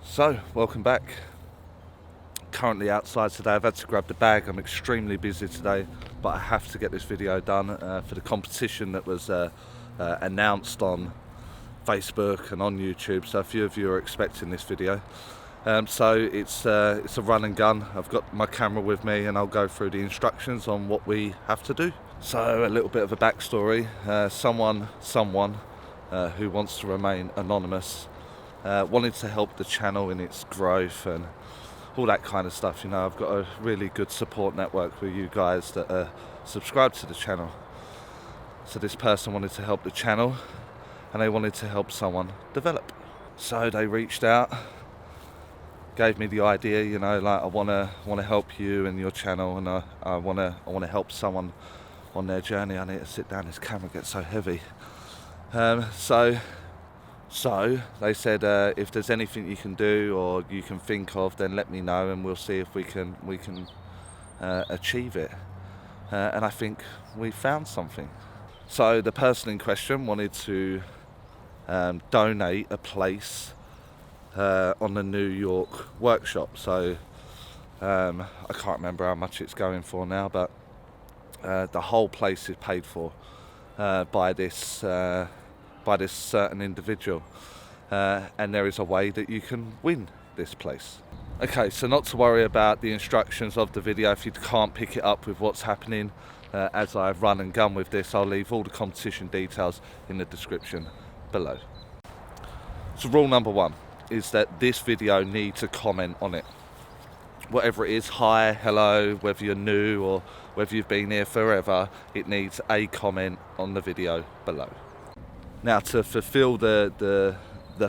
So, welcome back. Currently outside today. I've had to grab the bag. I'm extremely busy today, but I have to get this video done for the competition that was announced on Facebook and on YouTube. So a few of you are expecting this video. So it's a run and gun. I've got my camera with me and I'll go through the instructions on what we have to do. So a little bit of a backstory. Someone who wants to remain anonymous wanted to help the channel in its growth and all that kind of stuff. You know, I've got a really good support network with you guys that are subscribed to the channel. So this person wanted to help the channel and they wanted to help someone develop. So they reached out, gave me the idea, you know, like I want to help you and your channel, and I want to help someone on their journey. I need to sit down, this camera gets so heavy. So they said, if there's anything you can do or you can think of, then let me know and we'll see if we can achieve it. And I think we found something. So the person in question wanted to donate a place on the New York workshop. So I can't remember how much it's going for now, but the whole place is paid for by this certain individual, and there is a way that you can win this place. Okay, so not to worry about the instructions of the video if you can't pick it up with what's happening. As I've run and gun with this, I'll leave all the competition details in the description below. So rule number one is that this video needs a comment on it. Whatever it is, hi, hello, whether you're new or whether you've been here forever, it needs a comment on the video below. Now, to fulfill the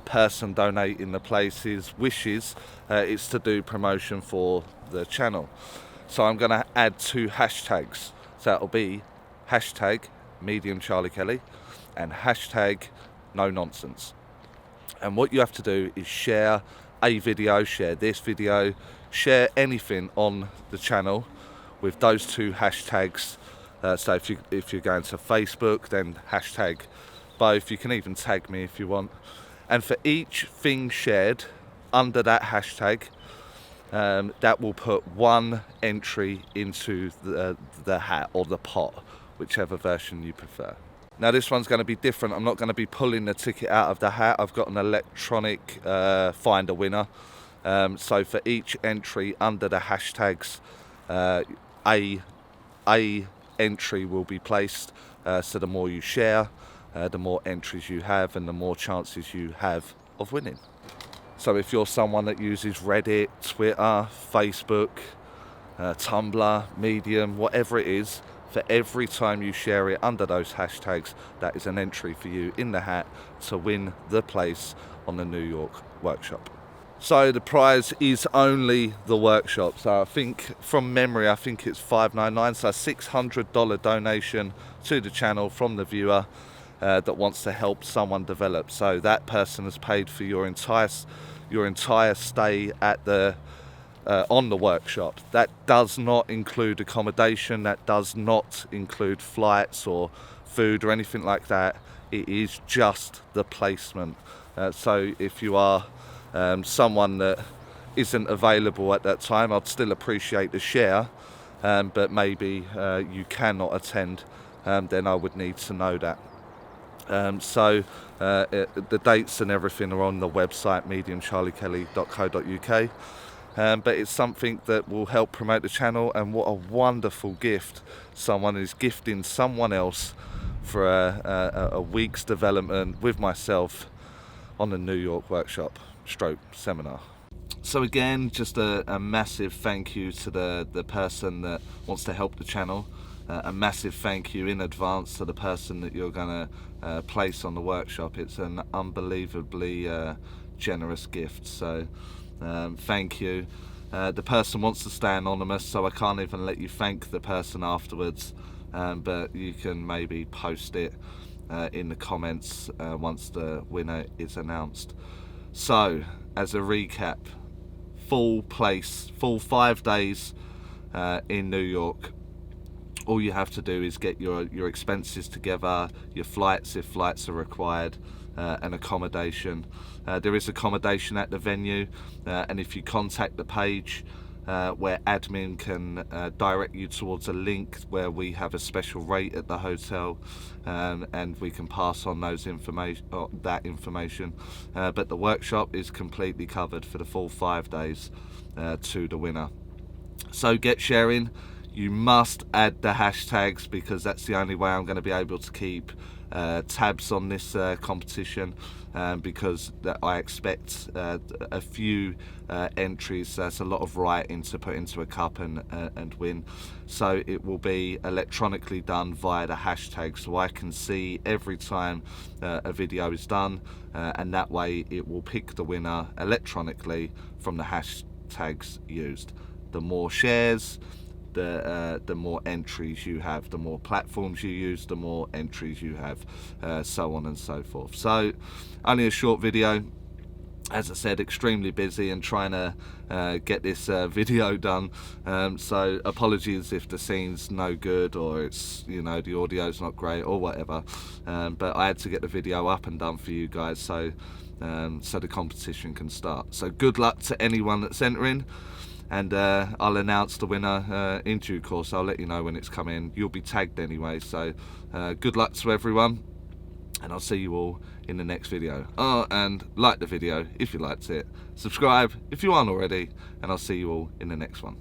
person donating the place's wishes, it's to do promotion for the channel. So I'm going to add 2 hashtags. So it'll be hashtag Medium Charlie Kelly and hashtag No Nonsense. And what you have to do is share a video, share this video, share anything on the channel with those 2 hashtags. So if you're going to Facebook, then hashtag both. You can even tag me if you want. And for each thing shared under that hashtag, that will put 1 entry into the hat or the pot, whichever version you prefer. Now this one's going to be different. I'm not going to be pulling the ticket out of the hat. I've got an electronic find a winner. So for each entry under the hashtags, a entry will be placed. So the more you share, the more entries you have and the more chances you have of winning. So if you're someone that uses Reddit, Twitter, Facebook, Tumblr, Medium, whatever it is, for every time you share it under those hashtags, that is an entry for you in the hat to win the place on the New York workshop. So the prize is only the workshop. So I think from memory, I think it's $5.99, so a $600 donation to the channel from the viewer that wants to help someone develop. So that person has paid for your entire stay at the on the workshop. That does not include accommodation. That does not include flights or food or anything like that. It is just the placement. So if you are someone that isn't available at that time, I'd still appreciate the share, but maybe you cannot attend, then I would need to know that. The dates and everything are on the website mediumcharliekelly.co.uk, but it's something that will help promote the channel, and what a wonderful gift someone is gifting someone else for a week's development with myself on the New York workshop / seminar. So again, just a massive thank you to the person that wants to help the channel. A massive thank you in advance to the person that you're going to place on the workshop. It's an unbelievably generous gift, so thank you. The person wants to stay anonymous, so I can't even let you thank the person afterwards, but you can maybe post it in the comments once the winner is announced. So as a recap, full 5 days in New York, All you have to do is get your expenses together, your flights if flights are required, and accommodation. There is accommodation at the venue, and if you contact the page where admin can direct you towards a link where we have a special rate at the hotel, and we can pass on that information. But the workshop is completely covered for the full 5 days to the winner. So get sharing. You must add the hashtags, because that's the only way I'm going to be able to keep tabs on this competition, because I expect a few entries. That's a lot of writing to put into a cup and win. So it will be electronically done via the hashtag, so I can see every time a video is done, and that way it will pick the winner electronically from the hashtags used. The more shares, the more entries you have, the more platforms you use, the more entries you have, so on and so forth. So only a short video, as I said, extremely busy and trying to get this video done, so apologies if the scene's no good, or it's, you know, the audio's not great or whatever, but I had to get the video up and done for you guys, so the competition can start. So good luck to anyone that's entering, and I'll announce the winner in due course. I'll let you know when it's come in. You'll be tagged anyway, so good luck to everyone, and I'll see you all in the next video. Oh, and like the video if you liked it, subscribe if you aren't already, and I'll see you all in the next one.